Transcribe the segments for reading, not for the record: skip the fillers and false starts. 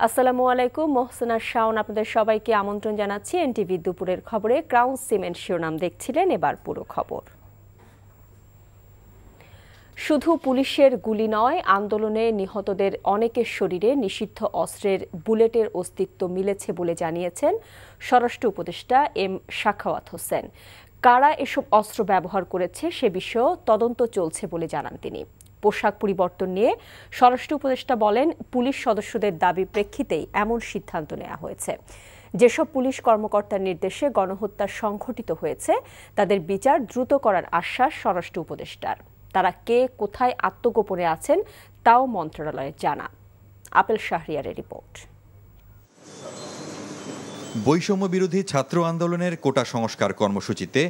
আসসালামু আলাইকুম, মোহসিনা শাওন আপনাদের সবাইকে আমন্ত্রণ জানাচ্ছি এনটিভি দুপুরের খবরে। ক্রাউন সিমেন্ট শিরোনাম দেখছিলেন, এবার পুরো খবর। শুধু পুলিশের গুলি নয়, আন্দোলনে নিহতদের অনেকের শরীরে নিষিদ্ধ অস্ত্রের বুলেটের অস্তিত্ব মিলেছে বলে জানিয়েছেন স্বরাষ্ট্র উপদেষ্টা এম সাখাওয়াত হোসেন। কারা এসব অস্ত্র ব্যবহার করেছে সে বিষয়েও তদন্ত চলছে বলে জানান তিনি। পোশাক পরিবর্তন নিয়ে স্বরাষ্ট্র উপদেষ্টা বলেন, পুলিশ সদস্যদের দাবির প্রেক্ষিতেই এমন সিদ্ধান্ত নেওয়া হয়েছে। যেসব পুলিশ কর্মকর্তার নির্দেশে গণহত্যা সংঘটিত হয়েছে তাদের বিচার দ্রুত করার আশ্বাস স্বরাষ্ট্র উপদেষ্টার। তারা কে কোথায় আত্মগোপনে আছেন তাও মন্ত্রণালয়ের জানা। আপেল শাহরিয়ারের রিপোর্ট। বৈষম্য বিরোধী ছাত্র আন্দোলনের কোটা সংস্কার কর্মসূচিতে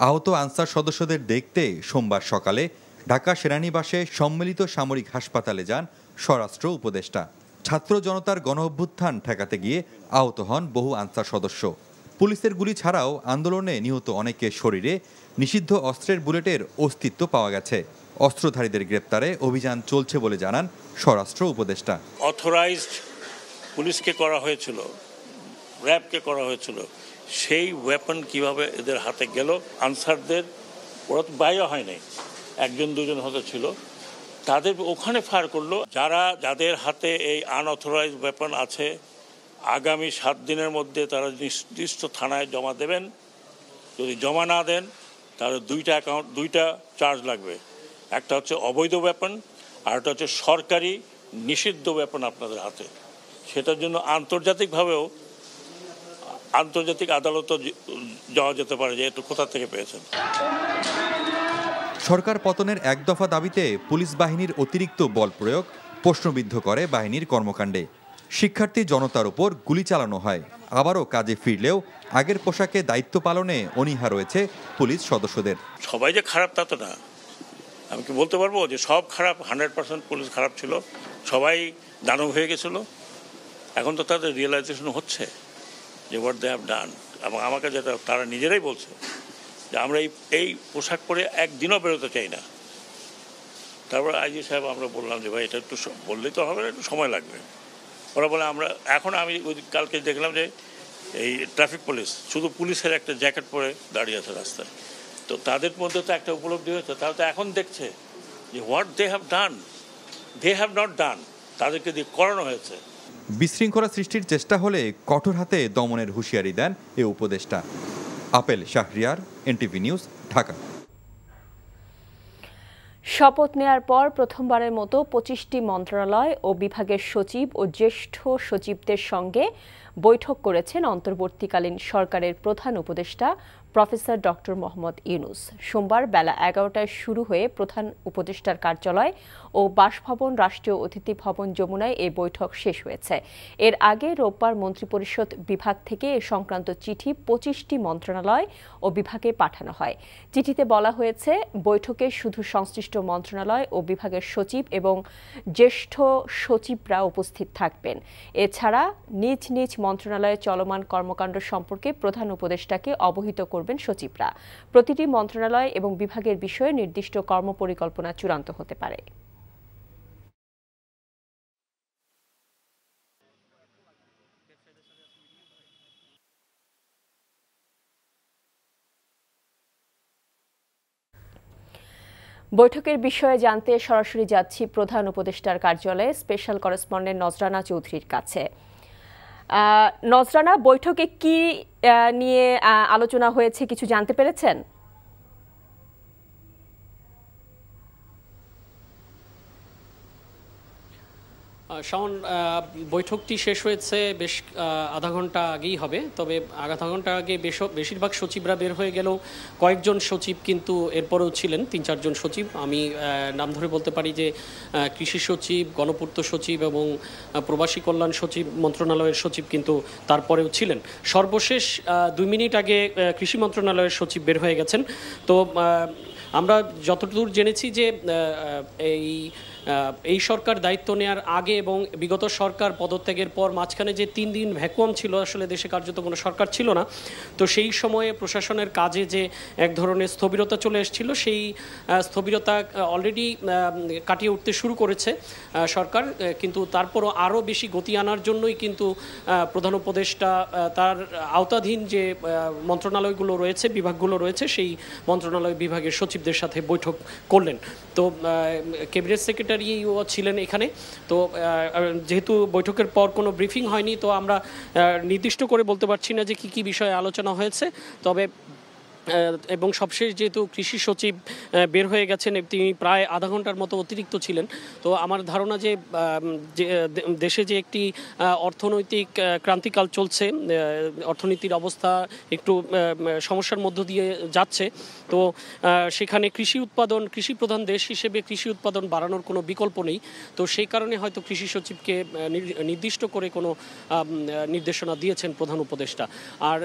আহত আনসার সদস্যদের দেখতে সোমবার সকালে ঢাকা সেনানিবাসে সম্মিলিত সামরিক হাসপাতালে যান স্বরাষ্ট্র উপদেষ্টা। ছাত্র জনতার গণ অভ্যুত্থান ঠেকাতে গিয়ে আহত হন বহু আনসার সদস্য। পুলিশের গুলি ছাড়াও আন্দোলনে নিহত অনেকের শরীরে নিষিদ্ধ অস্ত্রের বুলেটের অস্তিত্ব পাওয়া গেছে। অস্ত্রধারীদের গ্রেপ্তারে অভিযান চলছে বলে জানান স্বরাষ্ট্র উপদেষ্টা। অথরাইজড পুলিশকে করা হয়েছিল, র্যাবকে করা হয়েছিল, সেই ওয়েপন কিভাবে এদের হাতে গেল? আনসারদের, ওরা তো বাইরে হয় নাই, একজন দুজন হতে ছিল, তাদের ওখানে ফায়ার করলো। যাদের হাতে এই আনঅথরাইজড ওয়েপন আছে, আগামী 7 দিনের মধ্যে তারা নির্দিষ্ট থানায় জমা দেবেন। যদি জমা না দেন তাহলে দুইটা চার্জ লাগবে। একটা হচ্ছে অবৈধ ওয়েপন, আর একটা হচ্ছে সরকারি নিষিদ্ধ ওয়েপন আপনাদের হাতে। সেটার জন্য আন্তর্জাতিক আদালতও যাওয়া যেতে পারে যে একটু কোথা থেকে পেয়েছেন। সরকার পতনের এক দফা দাবিতে পুলিশ বাহিনীর অতিরিক্ত বল প্রয়োগ প্রশ্নবিদ্ধ করে বাহিনীর কর্মকাণ্ডে। শিক্ষার্থী জনতার উপর গুলি চালানো হয়। আবারও কাজে ফিরলেও আগের পোশাকে দায়িত্ব পালনে অনীহা রয়েছে পুলিশ সদস্যদের। সবাই যে খারাপ তা তো না। আমি কি বলতে পারবো যে সব খারাপ? 100% পুলিশ খারাপ ছিল, সবাই দানব হয়ে গেছিল। এখন তো তাদের রিয়েলাইজেশন হচ্ছে যে হোয়াট দে হ্যাভ ডান। এবং আমাকে যেটা তারা নিজেরাই বলছে যে আমরা এই পোশাক পরে একদিনও বেরোতে চাই না। তারপর আইজি সাহেব আমরা বললাম যে ভাই এটা একটু বললেই তো হবে না, একটু সময় লাগবে। ওরা বলে আমি কালকে দেখলাম যে এই ট্রাফিক পুলিশ শুধু পুলিশের একটা জ্যাকেট পরে দাঁড়িয়ে আছে রাস্তায়। তো তাদের মধ্যে তো একটা উপলব্ধি হয়েছে, তারা তো এখন দেখছে যে what they have not done, তাদেরকে দিয়ে করানো হয়েছে। বিশৃঙ্খলা সৃষ্টির চেষ্টা হলে কঠোর হাতে দমনের হুঁশিয়ারি দেন এ উপদেষ্টা। Apple Shahriar, NTV news, Dhaka. শপথ নেয়ার পর প্রথমবারের মতো 25টি মন্ত্রণালয় ও বিভাগের সচিব ও জ্যেষ্ঠ সচিবদের সঙ্গে বৈঠক করেছেন অন্তর্বর্তীকালীন সরকারের প্রধান উপদেষ্টা প্রফেসর ডক্টর মোহাম্মদ ইউনূস। সোমবার বেলা 11টায় শুরু হয়ে প্রধান উপদেষ্টার কার্যালয় ও বাসভবন রাষ্ট্রীয় অতিথি ভবন যমুনায় এই বৈঠক শেষ হয়েছে। এর আগে রোববার মন্ত্রিপরিষদ বিভাগ থেকে এ সংক্রান্ত চিঠি 25টি মন্ত্রণালয় ও বিভাগে পাঠানো হয়। চিঠিতে বলা হয়েছে, বৈঠকে শুধু সংশ্লিষ্ট মন্ত্রণালয় ও বিভাগের সচিব এবং জ্যেষ্ঠ সচিবরা উপস্থিত থাকবেন। এছাড়া নিজ নিজ মন্ত্রণালয়ে চলমান কর্মকাণ্ড সম্পর্কে প্রধান উপদেষ্টাকে অবহিত করবেন সচিবরা। প্রতিটি মন্ত্রণালয় এবং বিভাগের বিষয়ে নির্দিষ্ট কর্মপরিকল্পনা চূড়ান্ত হতে পারে। বৈঠকের বিষয়ে জানতে সরাসরি যাচ্ছি প্রধান উপদেষ্টার কার্যালয়ে স্পেশাল করেসপন্ডেন্ট নজরানা চৌধুরীর কাছে। নজরানা, বৈঠকে কি নিয়ে আলোচনা হয়েছে কিছু জানতে পেরেছেন? শাওন, বৈঠকটি শেষ হয়েছে বেশ আধা ঘন্টা আগেই হবে। তবে আধা ঘন্টা আগে বেশিরভাগ সচিবরা বের হয়ে গেলেও কয়েকজন সচিব কিন্তু এরপরেও ছিলেন, 3-4 জন সচিব। আমি নাম ধরে বলতে পারি যে কৃষি সচিব, গণপূর্ত সচিব এবং প্রবাসী কল্যাণ সচিব মন্ত্রণালয়ের সচিব কিন্তু তারপরেও ছিলেন। সর্বশেষ 2 মিনিট আগে কৃষি মন্ত্রণালয়ের সচিব বের হয়ে গেছেন। তো আমরা যতদূর জেনেছি যে এই সরকার দায়িত্ব নেওয়ার আগে এবং বিগত সরকার পদত্যাগের পর মাঝখানে যে 3 দিন ভ্যাকুয়াম ছিল, আসলে দেশে কার্যত কোনো সরকার ছিল না, তো সেই সময়ে প্রশাসনের কাজে যে এক ধরনের স্থবিরতা চলে এসেছিল, সেই স্থবিরতা অলরেডি কাটিয়ে উঠতে শুরু করেছে সরকার। কিন্তু তারপরও আরও বেশি গতি আনার জন্যই কিন্তু প্রধান উপদেষ্টা তার আওতাধীন যে মন্ত্রণালয়গুলো রয়েছে, বিভাগগুলো রয়েছে, সেই মন্ত্রণালয় বিভাগের সচিবদের সাথে বৈঠক করলেন। তো ক্যাবিনেট সেক্রেটারিও ছিলেন এখানে। তো যেহেতু বৈঠকের পর কোনো ব্রিফিং হয়নি, তো আমরা নির্দিষ্ট করে বলতে পারছি না যে কী কী বিষয়ে আলোচনা হয়েছে। তবে এবং সবশেষ যেহেতু কৃষি সচিব বের হয়ে গেছেন, তিনি প্রায় আধা ঘন্টার মতো অতিরিক্ত ছিলেন। তো আমার ধারণা যে দেশে যে একটি অর্থনৈতিক ক্রান্তিকাল চলছে, অর্থনীতির অবস্থা একটু সমস্যার মধ্য দিয়ে যাচ্ছে, তো সেখানে কৃষি প্রধান দেশ হিসেবে কৃষি উৎপাদন বাড়ানোর কোনো বিকল্প নেই। তো সেই কারণে হয়তো কৃষি সচিবকে নির্দিষ্ট করে কোনো নির্দেশনা দিয়েছেন প্রধান উপদেষ্টা। আর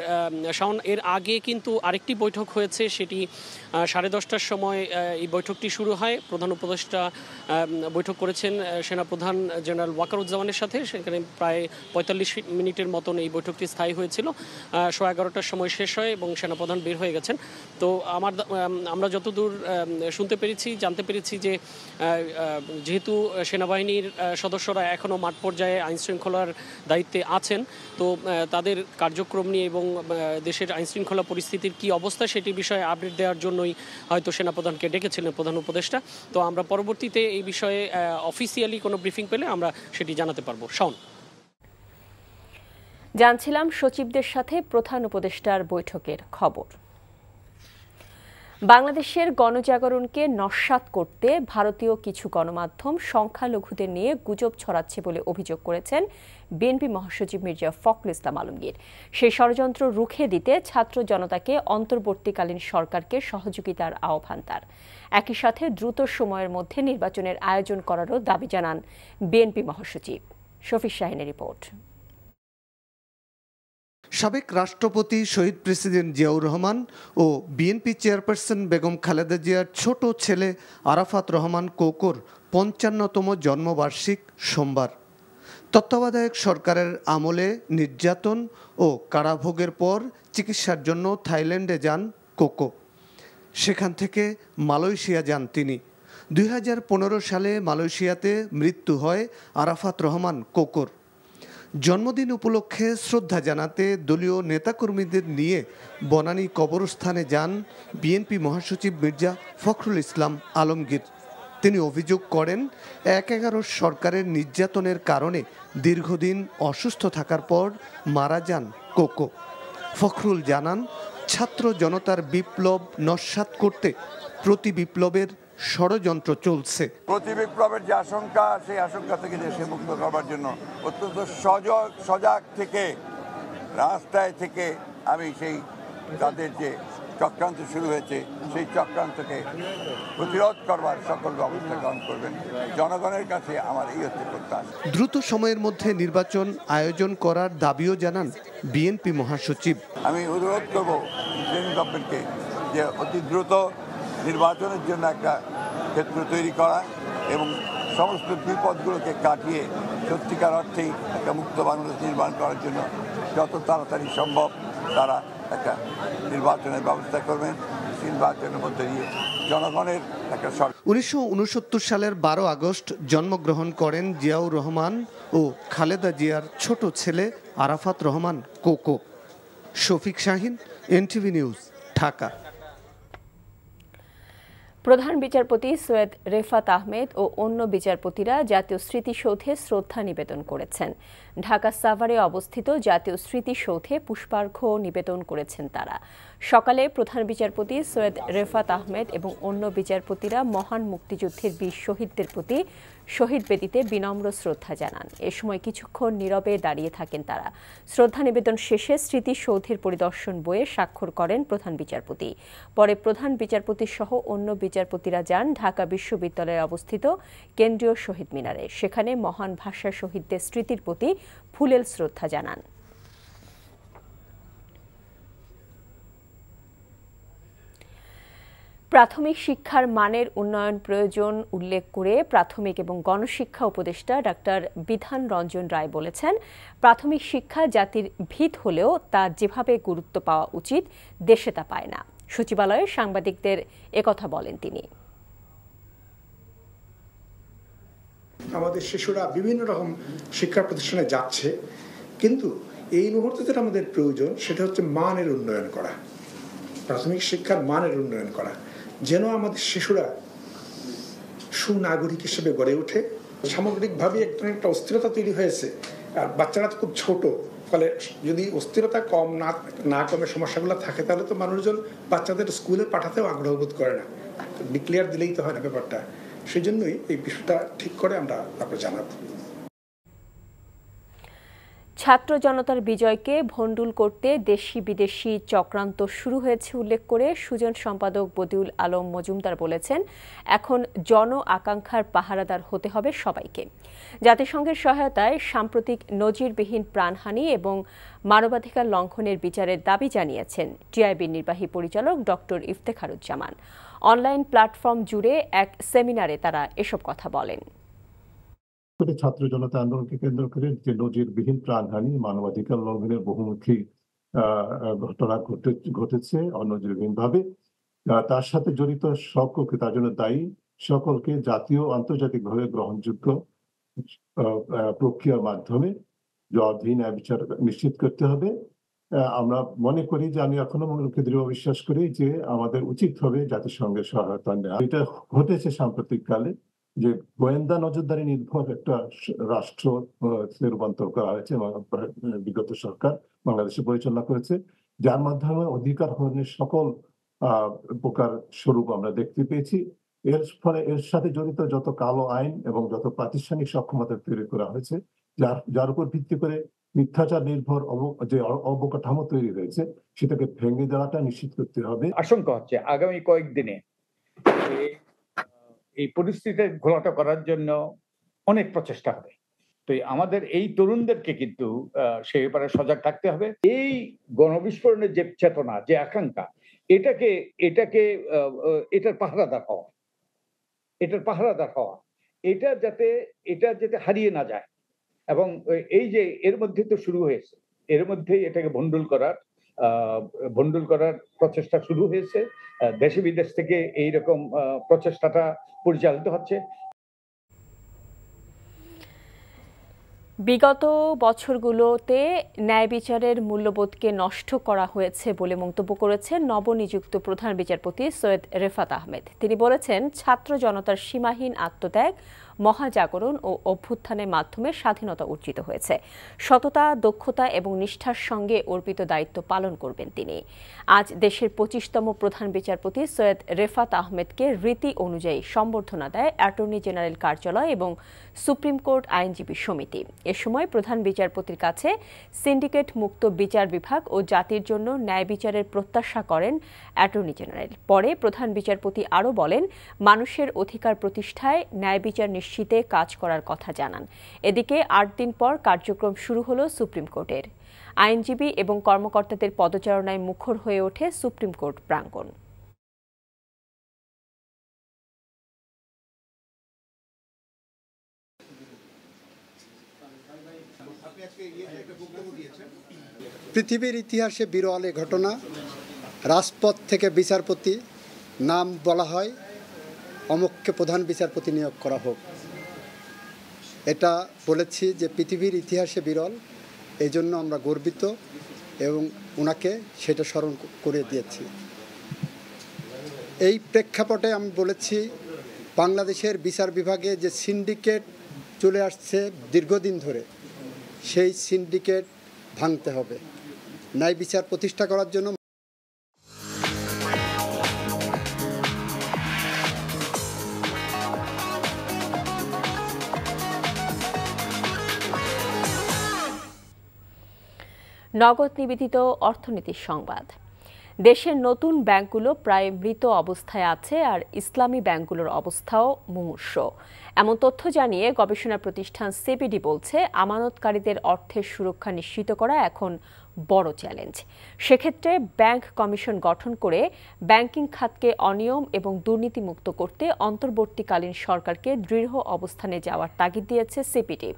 শাওন, এর আগে কিন্তু আরেকটি বৈঠক হয়েছে, সেটি 10:30টার সময় এই বৈঠকটি শুরু হয়। প্রধান উপদেষ্টা বৈঠক করেছেন সেনাপ্রধান জেনারেল ওয়াকারুজ্জামানের সাথে। সেখানে প্রায় 45 মিনিটের মতন এই বৈঠকটি স্থায়ী হয়েছিল। 11:30টার সময় শেষ হয় এবং সেনাপ্রধান বের হয়ে গেছেন। তো আমরা যতদূর শুনতে পেরেছি, জানতে পেরেছি যে যেহেতু সেনাবাহিনীর সদস্যরা এখনও মাঠ পর্যায়ে আইনশৃঙ্খলার দায়িত্বে আছেন, তো তাদের কার্যক্রম নিয়ে এবং দেশের আইনশৃঙ্খলা পরিস্থিতির কী অবস্থা সেটি বিষয়ে আপডেট দেওয়ার জন্যই হয়তো সেনাপ্রধানকে ডেকেছিলেন প্রধান উপদেষ্টা। তো আমরা পরবর্তীতে এই বিষয়ে অফিসিয়ালি কোনো ব্রিফিং পেলে আমরা সেটি জানাতে পারবো। শাওন, জানছিলাম সচিবদের সাথে প্রধান উপদেষ্টার বৈঠকের খবর। বাংলাদেশের গণজাগরণকে নস্যাৎ করতে ভারতীয় কিছু গণমাধ্যম সংখ্যালঘুদের নিয়ে গুজব ছড়াচ্ছে বলে অভিযোগ করেছেন বিএনপি মহাসচিব মির্জা ফখরুল ইসলাম আলমগীর। সেই ষড়যন্ত্র রুখে দিতে ছাত্র জনতাকে অন্তর্বর্তীকালীন সরকারকে সহযোগিতার আহ্বান তার। একই সাথে দ্রুত সময়ের মধ্যে নির্বাচনের আয়োজন করারও দাবি জানান বিএনপি মহাসচিব। শফিক শাহিনের রিপোর্ট। সাবেক রাষ্ট্রপতি শহীদ প্রেসিডেন্ট জিয়াউর রহমান ও বিএনপি চেয়ারপারসন বেগম খালেদা জিয়ার ছোট ছেলে আরাফাত রহমান কোকোর ৫৫তম জন্মবার্ষিক সোমবার। তত্ত্বাবধায়ক সরকারের আমলে নির্যাতন ও কারাভোগের পর চিকিৎসার জন্য থাইল্যান্ডে যান কোকো। সেখান থেকে মালয়েশিয়া যান তিনি। ২০১৫ সালে মালয়েশিয়াতে মৃত্যু হয় আরাফাত রহমান কোকোর। জন্মদিন উপলক্ষে শ্রদ্ধা জানাতে দলীয় নেতাকর্মীদের নিয়ে বনানী কবরস্থানে যান বিএনপি মহাসচিব মির্জা ফখরুল ইসলাম আলমগীর। তিনি অভিযোগ করেন ১/১১ সরকারের নির্যাতনের কারণে দীর্ঘদিন অসুস্থ থাকার পর মারা যান কোকো। ফখরুল জানান, ছাত্র জনতার বিপ্লব নস্যাৎ করতে প্রতি বিপ্লবের ষড়যন্ত্র চলছে। প্রতি বিপ্লবের যে আশঙ্কা, সেই আশঙ্কা থেকে দেশে মুক্ত করবার জন্য অত্যন্ত সজাগ থেকে রাস্তায় থেকে আমি সেই তাদের যে চক্রান্ত শুরু হয়েছে সেই চক্রান্তকে প্রতিরোধ করবার সকল ব্যবস্থা গ্রহণ করবেন। জনগণের কাছে আমার এই হচ্ছে প্রত্যাশা। দ্রুত সময়ের মধ্যে নির্বাচন আয়োজন করার দাবিও জানান বিএনপি মহাসচিব। আমি অনুরোধ করব গভর্নমেন্টকে যে অতি দ্রুত নির্বাচনের জন্য একটা ক্ষেত্র তৈরি করা এবং সমস্ত বিপদগুলোকে কাটিয়ে সত্যিকার অর্থেই একটা মুক্ত বাংলাদেশ নির্মাণ করার জন্য যত তাড়াতাড়ি সম্ভব তারা একটা নির্বাচনের ব্যবস্থা করবেন। নির্বাচনের মধ্যে দিয়ে জনগণের একটা ১৯৬৯ সালের ১২ আগস্ট জন্মগ্রহণ করেন জিয়াউর রহমান ও খালেদা জিয়ার ছোট ছেলে আরাফাত রহমান কোকো। Shafiq Shahin, NTV news, Dhaka. প্রধান বিচারপতি সৈয়দ রেফাত আহমেদ ও অন্য বিচারপতিরা জাতীয় স্মৃতিসৌধে শ্রদ্ধা নিবেদন করেছেন। ঢাকা সাভারে অবস্থিত জাতীয় স্মৃতিসৌধে পুষ্পার্ঘ্য নিবেদন করেছেন তারা। সকালে প্রধান বিচারপতি সৈয়দ রেফাত আহমেদ এবং অন্য বিচারপতিরা মহান মুক্তিযুদ্ধের বীর শহীদদের প্রতি শহীদ বেদিতে বিনম্র শ্রদ্ধা জানান। এ সময় কিছুক্ষণ নীরবে দাঁড়িয়ে থাকেন তারা। শ্রদ্ধা নিবেদন শেষে স্মৃতিসৌধের পরিদর্শন বইয়ে স্বাক্ষর করেন প্রধান বিচারপতি। পরে প্রধান বিচারপতি সহ অন্য বিচারপতিরা যান ঢাকা বিশ্ববিদ্যালয়ে অবস্থিত কেন্দ্রীয় শহীদ মিনারে। সেখানে মহান ভাষা শহীদদের স্মৃতির প্রতি ফুলেল শ্রদ্ধা জানান। প্রাথমিক শিক্ষার মানের উন্নয়ন প্রয়োজন উল্লেখ করে প্রাথমিক এবং গণশিক্ষা উপদেষ্টা ডাক্তার বিধান রঞ্জন রায় বলেছেন, প্রাথমিক শিক্ষা জাতির ভিত হলেও তা যেভাবে গুরুত্ব পাওয়া উচিত দেশে তা পায় না। সচিবালয়ে সাংবাদিকদের একথা বলেন তিনি। আমাদের শিশুরা বিভিন্ন রকম শিক্ষা প্রতিষ্ঠানে যাচ্ছে, কিন্তু এই মুহূর্তে যেটা আমাদের প্রয়োজন সেটা হচ্ছে মানের উন্নয়ন করা, প্রাথমিক শিক্ষার মানের উন্নয়ন করা, যেন আমাদের শিশুরা সুনাগরিক হিসেবে গড়ে ওঠে। সামগ্রিকভাবে একটা অস্থিরতা তৈরি হয়েছে, আর বাচ্চারা তো খুব ছোট, ফলে যদি অস্থিরতা কম না কমে সমস্যাগুলো থাকে তাহলে তো মানুষজন বাচ্চাদের স্কুলে পাঠাতেও আগ্রহ বোধ করে না। ডিক্লেয়ার দিলেই তো হয় না ব্যাপারটা। সেই জন্যই এই বিষয়টা ঠিক করে আমরা আপনাকে জানাবো। ছাত্র জনতার বিজয়কে ভণ্ডুল করতে দেশি বিদেশি চক্রান্ত শুরু হয়েছে উল্লেখ করে সুজন সম্পাদক বদিউল আলম মজুমদার বলেছেন, এখন জন আকাঙ্ক্ষার পাহারাদার হতে হবে সবাইকে। জাতিসংঘের সহায়তায় সাম্প্রতিক নজিরবিহীন প্রাণহানি এবং মানবাধিকার লঙ্ঘনের বিচারের দাবি জানিয়েছেন টিআইবির নির্বাহী পরিচালক ডক্টর ইফতেখারুজ্জামান। অনলাইন প্ল্যাটফর্ম জুড়ে এক সেমিনারে তারা এসব কথা বলেন। ছাত্র জনতা আন্দোলনকে কেন্দ্র করে যে নজিরবিহীন প্রাণহানি, মানবাধিকার লঙ্ঘনের বহুমুখী ঘটনা ঘটেছে অনজিরবিহীন ভাবে, তার সাথে জড়িত সকলকে, তার জন্য দায়ী সকলকে জাতীয় আন্তর্জাতিকভাবে গ্রহণযোগ্য প্রক্রিয়ার মাধ্যমে জবাবদিহি ন্যায় বিচার নিশ্চিত করতে হবে। আমরা মনে করি যে, আমি এখনো মনকে দৃঢ় বিশ্বাস করি যে আমাদের উচিত হবে জাতিসংঘের সহায়তা নেওয়া। এটা ঘটেছে সাম্প্রতিককালে যে গোয়েন্দা নজরদারি নির্ভর একটা রাষ্ট্র রূপান্তর করা হয়েছে, বিগত সরকার বাংলাদেশে পরিচালনা করেছে, যার মাধ্যমে অধিকার হরণের সকল প্রকার স্বরূপ আমরা দেখতে পেয়েছি। এর ফলে এর সাথে জড়িত যত কালো আইন এবং যত প্রাতিষ্ঠানিক সক্ষমতা তৈরি করা হয়েছে, যার উপর ভিত্তি করে মিথ্যাচার নির্ভর যে অবকাঠামো তৈরি হয়েছে, সেটাকে ভেঙে দেওয়াটা নিশ্চিত করতে হবে। আশঙ্কা হচ্ছে আগামী কয়েকদিনে এই পরিস্থিতি ঘোলাটা করার জন্য অনেক প্রচেষ্টা হবে। তো আমাদের এই তরুণদেরকে কিন্তু সেই ব্যাপারে সজাগ থাকতে হবে। এই গণবিস্ফোরণের যে চেতনা, যে আকাঙ্ক্ষা, এটার পাহারাদার হওয়া, এটা যাতে হারিয়ে না যায়। এবং এই যে এর মধ্যে তো শুরু হয়েছে, এর মধ্যেই এটাকে ভণ্ডুল করার প্রচেষ্টা শুরু হয়েছে। দেশে বিদেশ থেকে এইরকম প্রচেষ্টাটা পরিচালিত হচ্ছে। বিগত বছরগুলোতে ন্যায় বিচারের মূল্যবোধকে নষ্ট করা হয়েছে বলে মন্তব্য করেছেন নবনিযুক্ত প্রধান বিচারপতি সৈয়দ রেফাত আহমেদ। তিনি বলেছেন, ছাত্র জনতার সীমাহীন আত্মত্যাগ, মহাজাগরণ ও অভ্যুত্থানের মাধ্যমে স্বাধীনতা অর্জিত হয়েছে। সততা, দক্ষতা এবং নিষ্ঠার সঙ্গে অর্পিত দায়িত্ব পালন করবেন তিনি। আজ দেশের 25তম প্রধান বিচারপতি সৈয়দ রেফাত আহমেদকে রীতি অনুযায়ী সম্বর্ধনা দেয় অ্যাটর্নি জেনারেল কার্যালয় এবং সুপ্রিম কোর্ট আইনজীবী সমিতি। এ সময় প্রধান বিচারপতির কাছে সিন্ডিকেট মুক্ত বিচার বিভাগ ও জাতির জন্য ন্যায় বিচারের প্রত্যাশা করেন অ্যাটর্নি জেনারেল। পরে প্রধান বিচারপতি আরও বলেন, মানুষের অধিকার প্রতিষ্ঠায় ন্যায় বিচার নিশ্চিতে কাজ করার কথা জানান। এদিকে 8 দিন পর কার্যক্রম শুরু হলো সুপ্রিম কোর্টের। আইনজীবী এবং কর্মকর্তাদের পদচারণায় মুখর হয়ে ওঠে সুপ্রিম কোর্ট প্রাঙ্গণ। পৃথিবীর ইতিহাসে বিরল এ ঘটনা। রাজপথ থেকে বিচারপতি নাম বলা হয়, অমুককে প্রধান বিচারপতি নিয়োগ করা হোক। এটা বলেছি যে পৃথিবীর ইতিহাসে বিরল, এই জন্য আমরা গর্বিত এবং ওনাকে সেটা স্মরণ করে দিয়েছি। এই প্রেক্ষাপটে আমি বলেছি, বাংলাদেশের বিচার বিভাগে যে সিন্ডিকেট চলে আসছে দীর্ঘদিন ধরে, সেই সিন্ডিকেট ভাঙতে হবে। ন্যায় বিচার প্রতিষ্ঠা করার জন্য নগদ নিবেদিত অর্থনীতির সংবাদ। দেশের নতুন ব্যাংকগুলো প্রায় মৃত অবস্থায় আছে, আর ইসলামী ব্যাংকগুলোর অবস্থাও মুমূর্ষ। এমন তথ্য জানিয়ে গবেষণা প্রতিষ্ঠান সিবিডি বলছে, আমানতকারীদের অর্থের সুরক্ষা নিশ্চিত করা এখন বড় চ্যালেঞ্জ। সেক্ষেত্রে ব্যাংক কমিশন গঠন করে ব্যাংকিং খাতকে অনিয়ম এবং দুর্নীতিমুক্ত করতে অন্তর্বর্তীকালীন সরকারকে দৃঢ় অবস্থানে যাওয়ার তাগিদ দিয়েছে সিপিডি।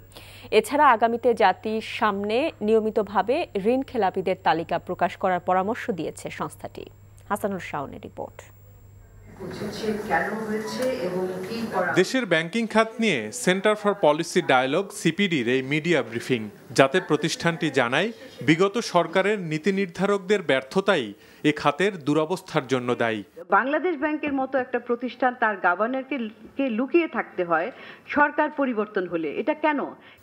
এছাড়া আগামীতে জাতির সামনে নিয়মিতভাবে ঋণ খেলাপিদের তালিকা প্রকাশ করার পরামর্শ দিয়েছে সংস্থাটি। হাসানুল শাওনের রিপোর্ট। দেশের ব্যাংকিং খাত নিয়ে সেন্টার ফর পলিসি ডায়ালগ সিপিডির এই মিডিয়া ব্রিফিং, যাতে প্রতিষ্ঠানটি জানায় বিগত সরকারের নীতি নির্ধারকদের ব্যর্থতাই এ খাতের দুরবস্থার জন্য দায়ী। বাংলাদেশ ব্যাংকের মতো একটা প্রতিষ্ঠান তার গভর্নরকে লুকিয়ে থাকতে হয় সরকার পরিবর্তন হলে, এটা কেন?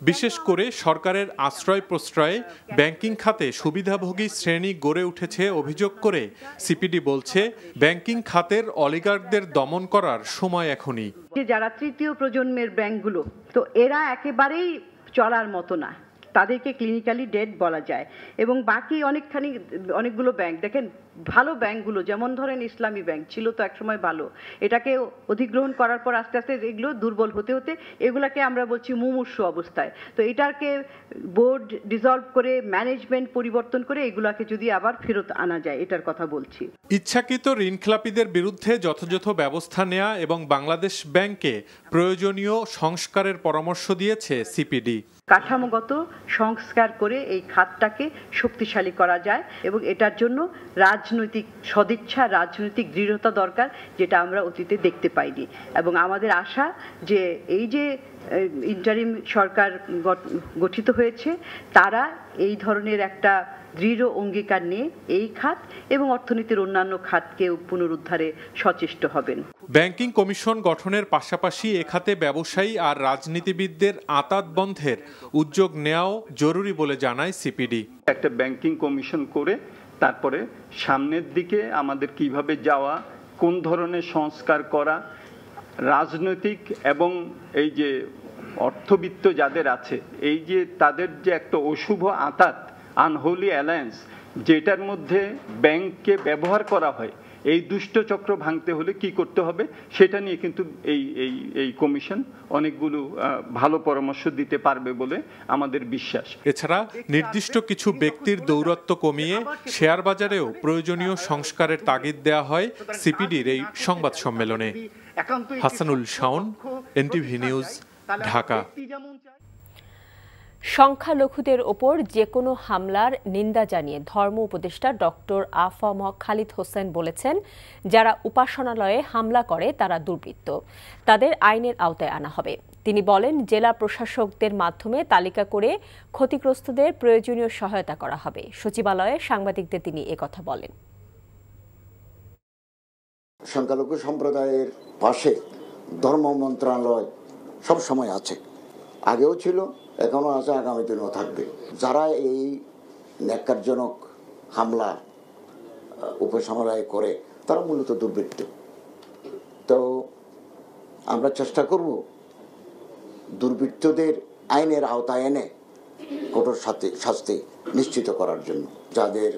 বিশেষ করে সরকারের আশ্রয় প্রশ্রয়ে ব্যাংকিং খাতে সুবিধাভোগী শ্রেণী গড়ে উঠেছে অভিযোগ করে সিপিডি বলছে, ব্যাংকিং খাতের অলিগার্কদের দমন করার সময় এখনই। যারা তৃতীয় প্রজন্মের ব্যাংকগুলো, তো এরা একেবারেই চলার মতো না, তাদেরকে ক্লিনিক্যালি ডেড বলা যায়। এবং বাকি অনেকগুলো ব্যাংক দেখেন, ভালো ব্যাংকগুলো যেমন ধরেন ইসলামী ব্যাংক ছিল তো একসময় ভালো, এটাকে অধিগ্রহণ করার পর আস্তে আস্তে এগুলো দুর্বল হতে হতে এগুলাকে আমরা বলছি মুমূর্ষু অবস্থায়। তো এটাকে বোর্ড ডিসলভ করে ম্যানেজমেন্ট পরিবর্তন করে এগুলাকে যদি আবার ফেরত আনা যায়, এটার কথা বলছি। ইচ্ছাকৃত ঋণখেলাপিদের বিরুদ্ধে যথাযথ ব্যবস্থা নেওয়া এবং বাংলাদেশ ব্যাংকে প্রয়োজনীয় সংস্কারের পরামর্শ দিয়েছে সিপিডি। কাঠামোগত সংস্কার করে এই খাতটাকে শক্তিশালী করা যায় এবং এটার জন্য রাজনৈতিক সদিচ্ছা, রাজনৈতিক দৃঢ়তা দরকার, যেটা আমরা অতীতে দেখতে পাইনি। এবং আমাদের আশা যে এই যে ইন্টারিম সরকার গঠিত হয়েছে, তারা এই ধরনের একটা দৃঢ় অঙ্গীকার নিয়ে এই খাত এবং অর্থনীতির অন্যান্য খাতকে পুনরুদ্ধারে সচেষ্ট হবেন। ব্যাংকিং কমিশন গঠনের পাশাপাশি এ খাতে ব্যবসায়ী আর রাজনীতিবিদদের আঁতাত বন্ধের উদ্যোগ নেওয়াও জরুরি বলে জানায় সিপিডি। একটা ব্যাংকিং কমিশন করে তারপরে সামনের দিকে আমাদের কিভাবে যাওয়া, কোন ধরনের সংস্কার করা, রাজনৈতিক এবং এই যে অর্থবিত্ত যাদের আছে, এই যে তাদের যে একটা অশুভ আঁতাত, আনহোলি অ্যালায়েন্স, যেটার মধ্যে ব্যাংককে ব্যবহার করা হয়, এই দুষ্ট চক্র ভাঙতে হলে কি করতে হবে সেটা নিয়ে কিন্তু এই কমিশন অনেকগুলো ভালো পরামর্শ দিতে পারবে বলে আমাদের বিশ্বাস। এছাড়া নির্দিষ্ট কিছু ব্যক্তির দৌরাত্ম্য কমিয়ে শেয়ার বাজারেও প্রয়োজনীয় সংস্কারের তাগিদ দেওয়া হয় সিপিডির এই সংবাদ সম্মেলনে। Hasanul Shaon, NTV news, Dhaka. সংখ্যালঘুদের ওপর যে কোনো হামলার নিন্দা জানিয়ে ধর্ম উপদেষ্টা ডক্টর আফম খালিদ হোসেন বলেছেন, যারা উপাসনালয়ে হামলা করে তারা দুর্বৃত্ত, তাদের আইনের আওতায় আনা হবে। তিনি বলেন, জেলা প্রশাসকদের মাধ্যমে তালিকা করে ক্ষতিগ্রস্তদের প্রয়োজনীয় সহায়তা করা হবে। সচিবালয়ে সাংবাদিকদের তিনি একথা বলেন। সংখ্যালঘু সম্প্রদায়ের পাশে ধর্ম মন্ত্রণালয় সব সময় আছে, আগেও ছিল, এখনো আছে, আগামী দিনেও থাকবে। যারা এই ন্যাক্কারজনক হামলা উপাসনালয়ে করে তারা মূলত দুর্বৃত্ত। তো আমরা চেষ্টা করব দুর্বৃত্তদের আইনের আওতায় এনে কঠোর শাস্তি নিশ্চিত করার জন্য। যাদের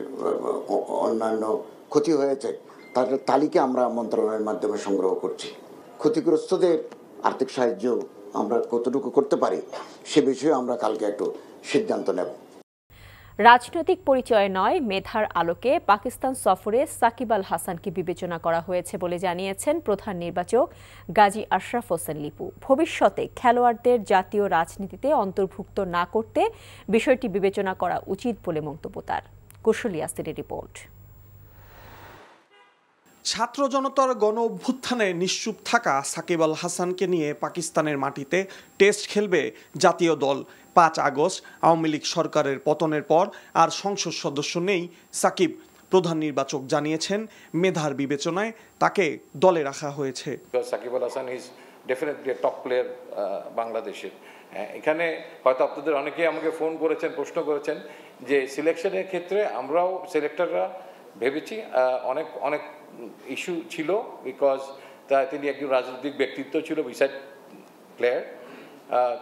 অন্যান্য ক্ষতি হয়েছে তাদের তালিকা আমরা মন্ত্রণালয়ের মাধ্যমে সংগ্রহ করছি। ক্ষতিগ্রস্তদের আর্থিক সাহায্য আমরা কতটুকু করতে পারি সে বিষয়ে আমরা কালকে একটু সিদ্ধান্ত নেব। রাজনৈতিক পরিচয় নয়, মেধার আলোকে পাকিস্তান সফরে সাকিব আল হাসানকে বিবেচনা করা হয়েছে বলে জানিয়েছেন প্রধান নির্বাচক গাজী আশরাফ হোসেন লিপু। ভবিষ্যতে খেলোয়াড়দের জাতীয় রাজনীতিতে অন্তর্ভুক্ত না করতে বিষয়টি বিবেচনা করা উচিত বলে মন্তব্য তার। কুশলী আসিরের রিপোর্ট। ছাত্র জনতার গণ অভ্যুত্থানে নিশ্চুপ থাকা সাকিব আল হাসানকে নিয়ে পাকিস্তানের মাটিতে টেস্ট খেলবে জাতীয় দল। 5 আগস্ট আওয়ামী লীগ সরকারের পতনের পর আর সংসদ সদস্য নেই সাকিব। প্রধান নির্বাচক জানিয়েছেন, মেধার বিবেচনায় তাকে দলে রাখা হয়েছে। Sakib Al Hasan is definitely top player বাংলাদেশের। এখানে হয়তো আপনাদের অনেকেই আমাকে ফোন করেছেন, প্রশ্ন করেছেন যে সিলেকশনের ক্ষেত্রে আমরাও সিলেক্টররা ভেবেছি অনেক ইস্যু ছিল, বিকজ তিনি একজন রাজনৈতিক ব্যক্তিত্ব ছিল বিসাইড প্লেয়ার।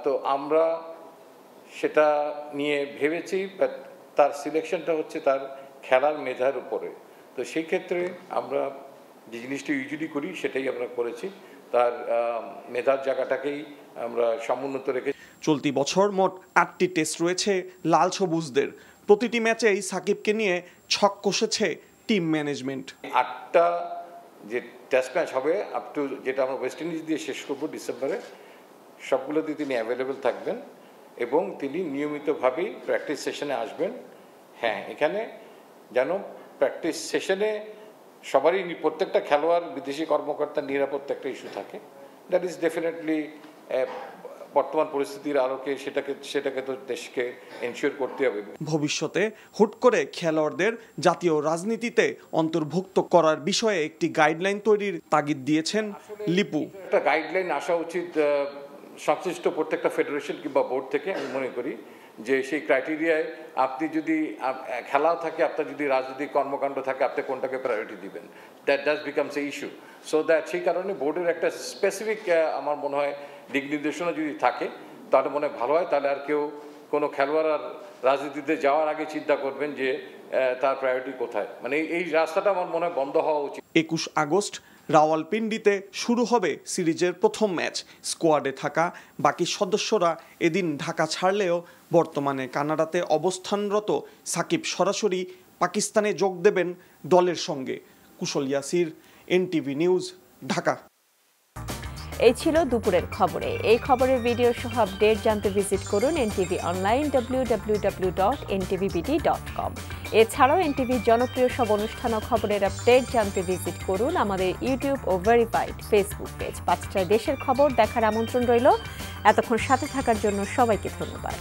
তো আমরা সেটা নিয়ে ভেবেছি, বাট তার সিলেকশনটা হচ্ছে তার খেলার মেধার উপরে। তো সেই ক্ষেত্রে আমরা যে জিনিসটা ইউজুয়ালি করি সেটাই আমরা করেছি, তার মেধার জায়গাটাকেই আমরা সমুন্নত রেখে। চলতি বছর মোট 8টি টেস্ট রয়েছে লাল সবুজদের। প্রতিটি ম্যাচেই সাকিবকে নিয়ে ছক কষেছে টিম ম্যানেজমেন্ট। 8টা যে টেস্ট ম্যাচ হবে আপ টু যেটা আমরা ওয়েস্ট ইন্ডিজ দিয়ে শেষ করবো ডিসেম্বরে, সবগুলোতে তিনি অ্যাভেলেবেল থাকবেন এবং তিনি নিয়মিতভাবেই প্র্যাকটিস সেশনে আসবেন। হ্যাঁ, এখানে যেন প্র্যাকটিস সেশনে সবারই প্রত্যেকটা খেলোয়াড় বিদেশি কর্মকর্তার নিরাপত্তা একটা ইস্যু থাকে। দ্যাট ইজ ডেফিনেটলি বর্তমান পরিস্থিতির আলোকে সেটাকে তো দেশকে এনশিওর করতে হবে। ভবিষ্যতে হুট করে খেলোয়াড়দের জাতীয় রাজনীতিতে অন্তর্ভুক্ত করার বিষয়ে একটি গাইডলাইন তৈরির তাগিদ দিয়েছেন লিপু। একটা গাইডলাইন আসা উচিত সংশ্লিষ্ট প্রত্যেকটা ফেডারেশন কিংবা বোর্ড থেকে। আমি মনে করি যে সেই ক্রাইটেরিয়ায় আপনি যদি খেলাও থাকে, আপনার যদি রাজনৈতিক কর্মকাণ্ড থাকে, আপনি কোনটাকে প্রায়োরিটি দিবেন, that does becomes a issue. So that সেই কারণে বোর্ডের একটা স্পেসিফিক আমার মনে হয় দিক নির্দেশনা যদি থাকে তাহলে মনে ভালো হয়। তাহলে আর কেউ কোনো খেলোয়াড় আর রাজনীতিতে যাওয়ার আগে চিন্তা করবেন যে তার প্রায়োরিটি কোথায়। মানে এই রাস্তাটা আমার মনে হয় বন্ধ হওয়া উচিত। 21 আগস্ট রাওয়ালপিন্ডিতে শুরু হবে সিরিজের প্রথম ম্যাচ। স্কোয়াডে থাকা বাকি সদস্যরা এদিন ঢাকা ছাড়লেও বর্তমানে কানাডাতে অবস্থানরত সাকিব সরাসরি পাকিস্তানে যোগ দেবেন দলের সঙ্গে। কুশল ইয়াসির, NTV নিউজ, ঢাকা। এই ছিল দুপুরের খবরে। এই খবরের ভিডিও সহ আপডেট জানতে ভিজিট করুন NTV অনলাইন www.ntvbd.com। এছাড়াও NTV জনপ্রিয় সব অনুষ্ঠান ও খবরের আপডেট জানতে ভিজিট করুন আমাদের ইউটিউব ও ভেরিফাইড ফেসবুক পেজ। 5টায় দেশের খবর দেখার আমন্ত্রণ রইল। এতক্ষণ সাথে থাকার জন্য সবাইকে ধন্যবাদ।